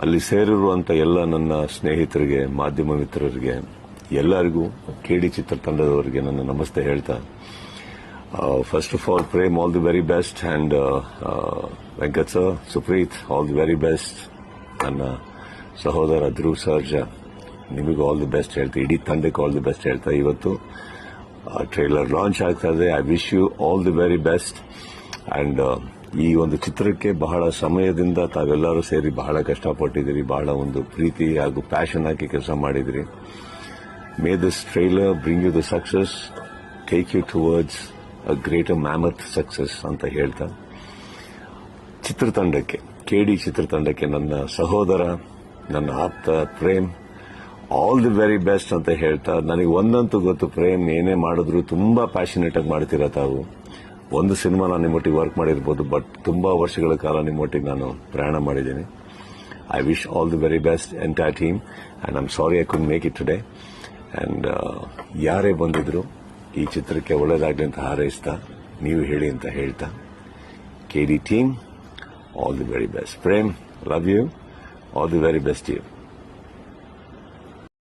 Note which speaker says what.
Speaker 1: ಅಲ್ಲಿ ಸೇರಿರುವಂಥ ಎಲ್ಲ ನನ್ನ ಸ್ನೇಹಿತರಿಗೆ, ಮಾಧ್ಯಮ ಮಿತ್ರರಿಗೆ, ಎಲ್ಲರಿಗೂ ಕೆಡಿ ಚಿತ್ರತಂಡದವರಿಗೆ ನನ್ನ ನಮಸ್ತೆ ಹೇಳ್ತಾ, first of all Prem all the very best, and Venkat sir, Supreeth all the very best, ನನ್ನ ಸಹೋದರ ಧ್ರುವ್ ಸರ್ಜಾ ನಿಮಗೂ ಆಲ್ ದಿ ಬೆಸ್ಟ್ ಹೇಳ್ತಾ, ಇಡೀ ತಂಡಕ್ಕೆ ಆಲ್ ದಿ ಬೆಸ್ಟ್ ಹೇಳ್ತಾ, ಇವತ್ತು ಟ್ರೈಲರ್ ಲಾಂಚ್ ಆಗ್ತಾ ಇದೆ. I wish you all the very best. And ಈ ಒಂದು ಚಿತ್ರಕ್ಕೆ ಬಹಳ ಸಮಯದಿಂದ ತಾವೆಲ್ಲರೂ ಸೇರಿ ಬಹಳ ಕಷ್ಟಪಟ್ಟಿದ್ದೀರಿ, ಬಹಳ ಒಂದು ಪ್ರೀತಿ ಹಾಗೂ ಪ್ಯಾಷನ್ ಹಾಕಿ ಕೆಲಸ ಮಾಡಿದಿರಿ. May this trailer bring you the success, take you towards a greater mammoth success ಅಂತ ಹೇಳ್ತಾ, ಚಿತ್ರತಂಡಕ್ಕೆ, ಕೆಡಿ ಚಿತ್ರತಂಡಕ್ಕೆ ನನ್ನ ಸಹೋದರ, ನನ್ನ ಆಪ್ತ Prem all the very best ಅಂತ ಹೇಳ್ತಾ, ನನಗೆ ಒಂದಂತೂ ಗೊತ್ತು, ಪ್ರೇಮ್ ಏನೇ ಮಾಡಿದ್ರು ತುಂಬಾ ಪ್ಯಾಷನೇಟ್ ಆಗಿ ಮಾಡ್ತೀರಾ ತಾವು. ಒಂದು ಸಿನಿಮಾ ನಾನು ನಿಮ್ಮೊಟ್ಟಿಗೆ ವರ್ಕ್ ಮಾಡಿರ್ಬೋದು, ಬಟ್ ತುಂಬಾ ವರ್ಷಗಳ ಕಾಲ ನಿಮ್ಮೊಟ್ಟಿಗೆ ನಾನು ಪ್ರಯಾಣ ಮಾಡಿದ್ದೀನಿ. I wish all the very best entire team, and I am sorry I could make it today. And ಯಾರೇ ಬಂದಿದ್ರು ಈ ಚಿತ್ರಕ್ಕೆ ಒಳ್ಳೆಯದಾಗಲಿ ಅಂತ ಹಾರೈಸ್ತಾ, ನೀವು ಹೇಳಿ ಅಂತ ಹೇಳ್ತಾ, KD team all the very best. Prem, love you, all the very best you.